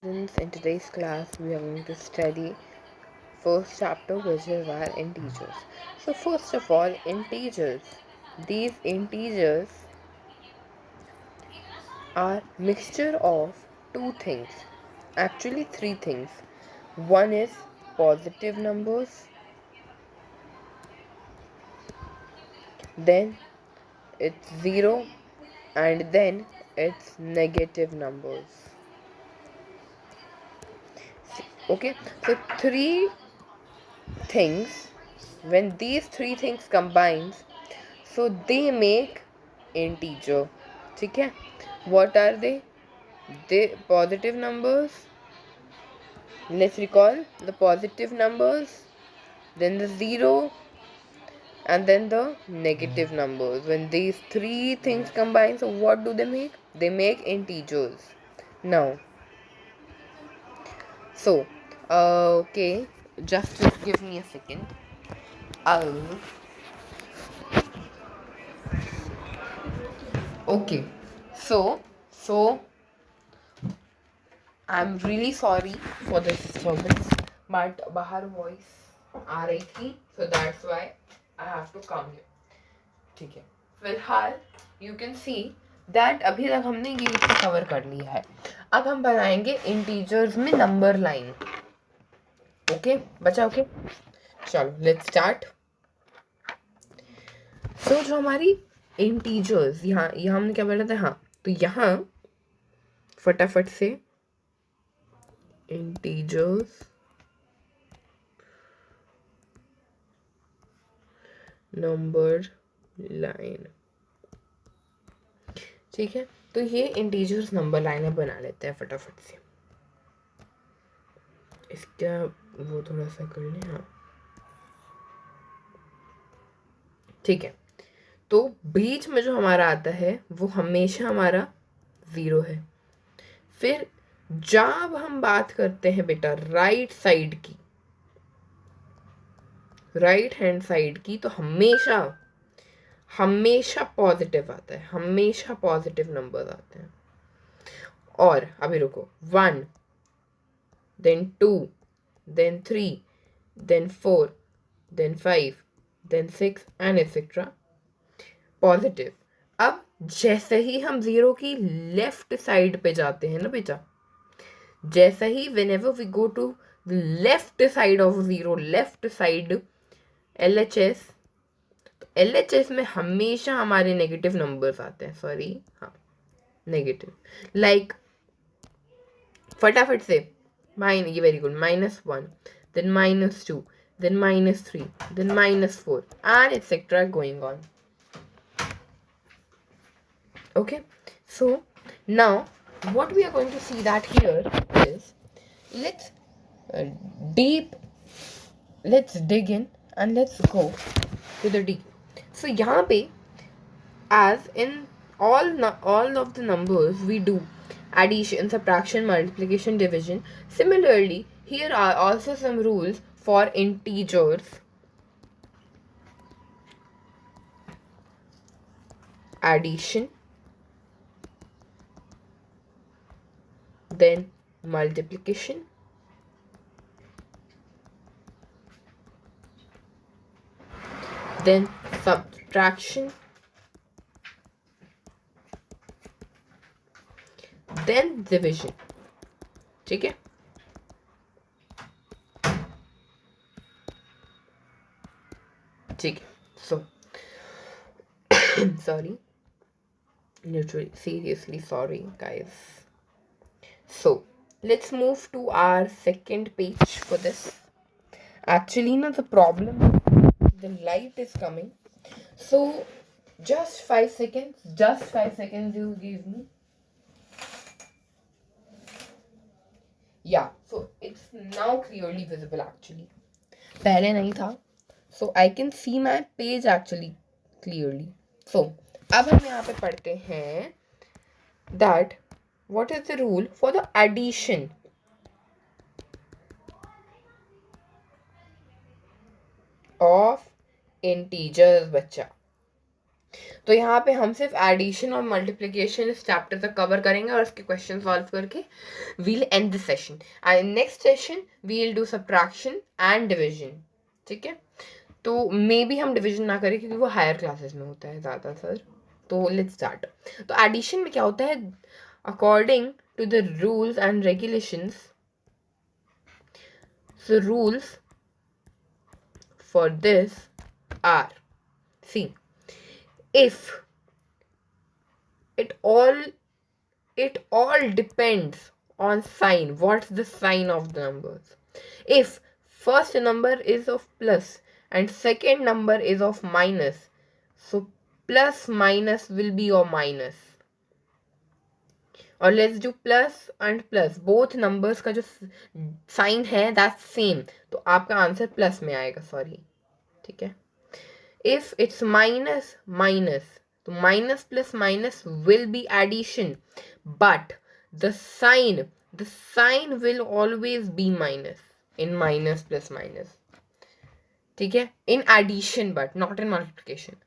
In today's class, we are going to study first chapter, which is our integers. So first of all, integers. These integers are mixture of two things, actually three things. One is positive numbers, then it's zero, and then it's negative numbers. Okay, so three things, when these three things combines, so they make integer. ठीक है, what are they? The positive numbers. Let's recall the positive numbers, then the zero, and then the negative numbers. When these three things combine, so what do they make? They make integers. Now, so okay, just give me a second. Okay, so I'm really sorry for this disturbance, but बाहर voice आ रही थी, so that's why I have to come here. ठीक है, फिलहाल you can see that अभी तक हमने ये कवर कर लिया है. अब हम बनाएंगे इंटीजर्स में नंबर लाइन. ओके बचा? ओके चलो लेट्स स्टार्ट. सो जो हमारी इंटीजर्स यहाँ हमने क्या बोला था? हाँ, तो यहाँ फटाफट से इंटीजर्स नंबर लाइन. ठीक है, तो ये इंटीजर्स नंबर लाइन बना लेते हैं फटाफट से. इसका वो थोड़ा सा कर लें. हाँ ठीक है, तो बीच में जो हमारा आता है वो हमेशा हमारा ज़ीरो है. फिर जब हम बात करते हैं बेटा राइट साइड की, राइट हैंड साइड की, तो हमेशा हमेशा पॉजिटिव आता है, हमेशा पॉजिटिव नंबर आते हैं. और अभी रुको, 1 then 2 then 3 then 4 then 5 then 6 and etc. Positive. अब जैसे ही हम ज़ीरो की लेफ्ट साइड पे जाते हैं ना बेटा, जैसे ही whenever we go to the left side of zero, left side LHS, तो LHS में हमेशा हमारे नेगेटिव नंबर्स आते हैं. सॉरी, हाँ नेगेटिव. लाइक फटाफट से ये very good, -1 then -2 then -3 then -4 and etc. going on. Okay, so now what we are going to see that here is, let's dig in and let's go to the D. So यहाँ पे as in all of the numbers we do addition, subtraction, multiplication, division. Similarly, here are also some rules for integers. Addition, then multiplication, then subtraction, then division. ठीक है, ठीक है. So sorry, literally seriously sorry guys. So let's move to our second page for this. Actually no, the problem, the light is coming, so just 5 seconds you give me. Yeah, so it's now clearly visible actually. पहले नहीं था. So I can see my page actually clearly. So अब हम यहाँ पे पढ़ते हैं that what is the rule for the addition of integers बच्चा. तो यहाँ पे हम सिर्फ एडिशन और मल्टीप्लिकेशन इस चैप्टर तक कवर करेंगे और उसके क्वेश्चन सॉल्व करके we'll end the session and next session we'll do subtraction and division. ठीक है, तो मे बी हम डिविजन ना करें क्योंकि वो हायर क्लासेस में होता है ज़्यादा सर. तो लेट्स स्टार्ट. तो एडिशन में क्या होता है, according to the rules and regulations, so rules for this are, see, if it all depends on sign, what's the sign of the numbers. If first number is of plus and second number is of minus, so plus minus will be your minus. और let's do plus and plus, both numbers का जो sign है that's same, तो आपका answer plus में आएगा. Sorry, ठीक है. इफ इट्स माइनस माइनस, तो minus plus minus will be addition, but the sign will always be minus in minus plus minus. ठीक है, in addition but not in multiplication.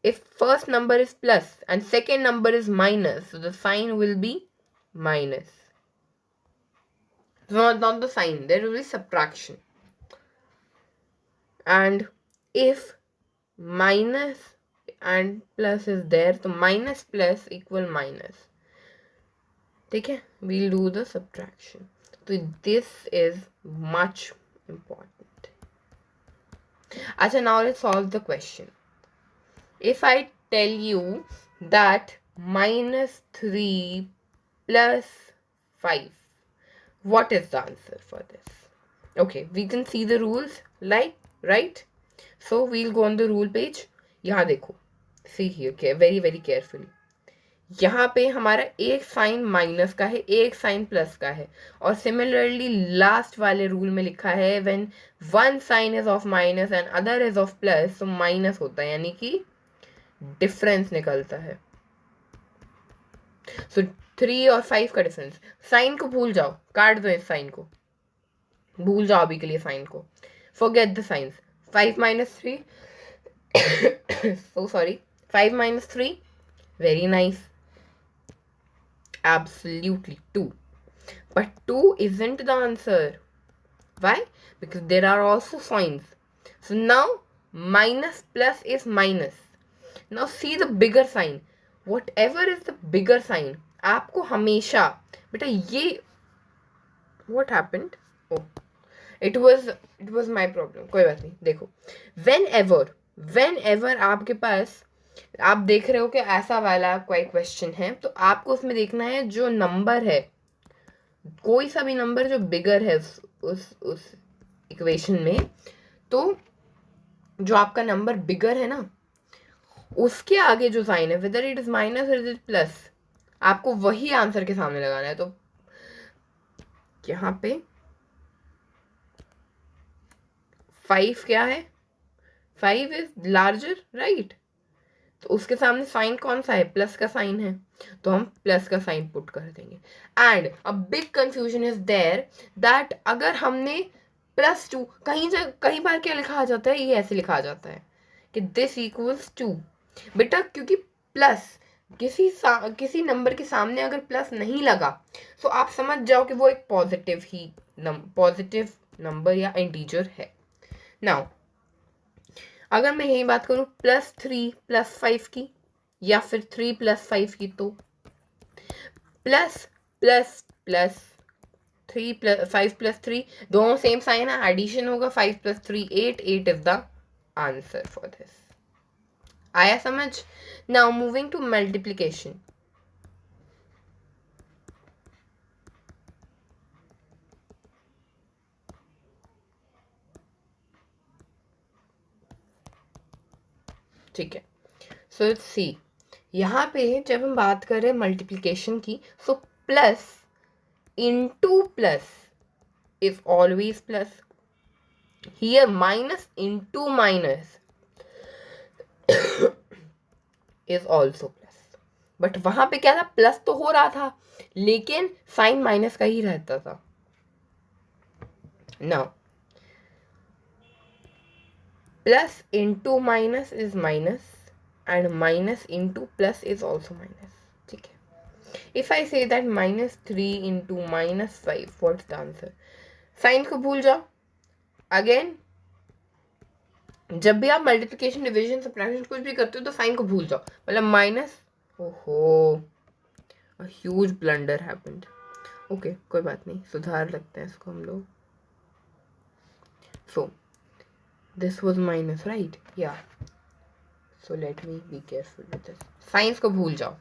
If first number is plus and second number is minus, so the sign will be minus. Not the sign, there will be subtraction. And if minus and plus is there, so minus plus equal minus. Okay, we'll do the subtraction. So this is much important. Acha, now let's solve the question. If I tell you that minus 3 plus 5, what is the answer for this? Okay, we can see the rules, like, right? So we'll go on the rule page. यहाँ देखो, see here, okay, very very carefully. यहाँ पे हमारा एक sign minus का है, एक sign plus का है, और सिमिलरली लास्ट वाले रूल में लिखा है when one sine is of minus and other is of plus, तो माइनस होता है, यानी कि डिफरेंस निकलता है. सो 3 और 5 का डिफरेंस. साइन को भूल जाओ, काट दो इस साइन को, भूल जाओ अभी के लिए साइन को, forget the science. 5 minus 3 so sorry, 5 minus 3, very nice, absolutely 2. But 2 isn't the answer. Why? Because there are also signs. So now minus plus is minus. Now see the bigger sign. Whatever is the bigger sign, आपको हमेशा बेटा ये what happened? Oh, it was my problem. कोई बात नहीं. देखो, whenever आपके पास, आप देख रहे हो कि ऐसा वाला कोई क्वेश्चन है, तो आपको उसमें देखना है जो नंबर है, कोई सा भी नंबर जो बिगर है उस इक्वेशन में, तो जो आपका नंबर बिगर है ना, उसके आगे जो साइन है, वेदर इट इज माइनस और इट इज प्लस, आपको वही आंसर के सामने लगाना है. तो यहाँ पे 5 क्या है, 5 इज लार्जर, राइट? तो उसके सामने साइन कौन सा है, प्लस का साइन है, तो हम प्लस का साइन पुट कर देंगे. And a big confusion is there that अगर हमने +2, कहीं बार क्या लिखा आ जाता है, ये ऐसे लिखा आ जाता है कि दिस इक्वल्स 2. बेटा क्योंकि प्लस किसी नंबर के सामने अगर प्लस नहीं लगा, तो आप समझ जाओ कि वो एक पॉजिटिव नंबर या इंटीजर है. नाउ अगर मैं यही बात करूं +3 + 5 की, या फिर 3 + 5 की, तो प्लस प्लस प्लस 5 + 3 दोनों सेम साइन है, एडिशन होगा. 5 + 3 8 is the answer for this. आया समझ? Now moving to multiplication. ठीक है, सो लेट्स सी. यहाँ पे जब हम बात कर रहे हैं मल्टीप्लिकेशन की, so plus into plus is always plus. Here minus into minus is also plus. But वहां पे क्या था, प्लस तो हो रहा था लेकिन साइन माइनस का ही रहता था. Now plus into minus is minus, and minus into plus is also minus. ठीक है. If I say that -3 into -5, what's the answer? Sign को भूल जाओ. अगेन जब भी आप मल्टीप्लिकेशन, डिवीजन, सब्ट्रैक्शन कुछ भी करते हो तो साइन को भूल जाओ. मतलब माइनस, ओहो, a huge blunder happened. Okay, कोई बात नहीं, सुधार लगते हैं इसको हम लोग. So this was minus, right? Yeah. So let me be careful with this. Science को भूल जाओ.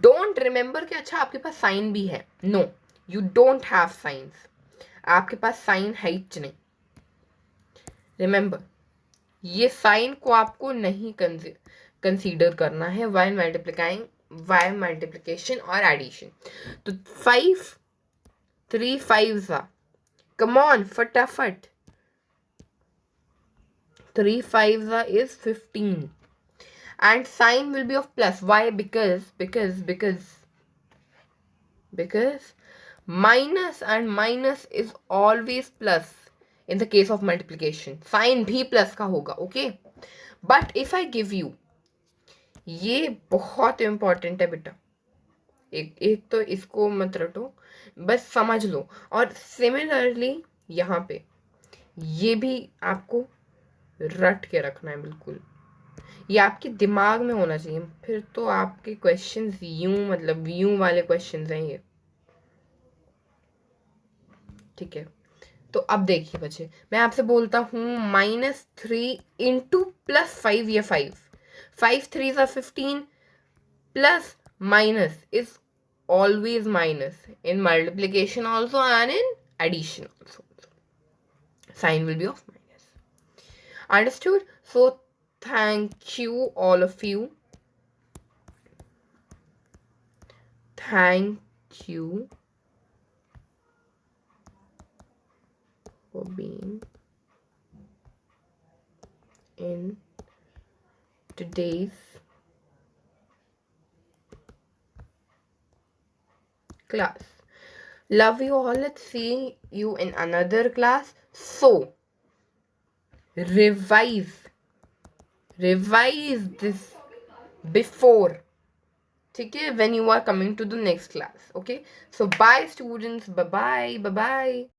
डोंट रिमेंबर कि अच्छा आपके पास साइन भी है. No, you don't have science. आपके पास साइन है ही नहीं. रिमेंबर, ये साइन को आपको नहीं कंसीडर करना है वाइल मल्टीप्लिकेशन और एडिशन. तो 5 3 5 कम ऑन, फटाफट. 3 5 is 15 and sign will be of plus. Why? Because minus and minus is always plus in the case of multiplication. Sign भी plus का होगा. Okay, but if I give you, ये बहुत important है बेटा. एक तो इसको मत रटो, बस समझ लो. और सिमिलरली यहाँ पे ये भी आपको रट के रखना है. बिल्कुल ये आपके दिमाग में होना चाहिए. फिर तो आपके क्वेश्चंस यूं, मतलब यूं वाले क्वेश्चंस हैं ये. ठीक है, तो अब देखिए बच्चे, मैं आपसे बोलता हूँ -3 इंटू +5. ये 5 3 15 plus minus is always minus in multiplication also and in addition also. Sign will be of minus. Understood? So thank you all of you. Thank you for being in today's class. Love you all. Let's see you in another class. So revise this before, ठीक है, when you are coming to the next class. Okay, so bye students, bye bye.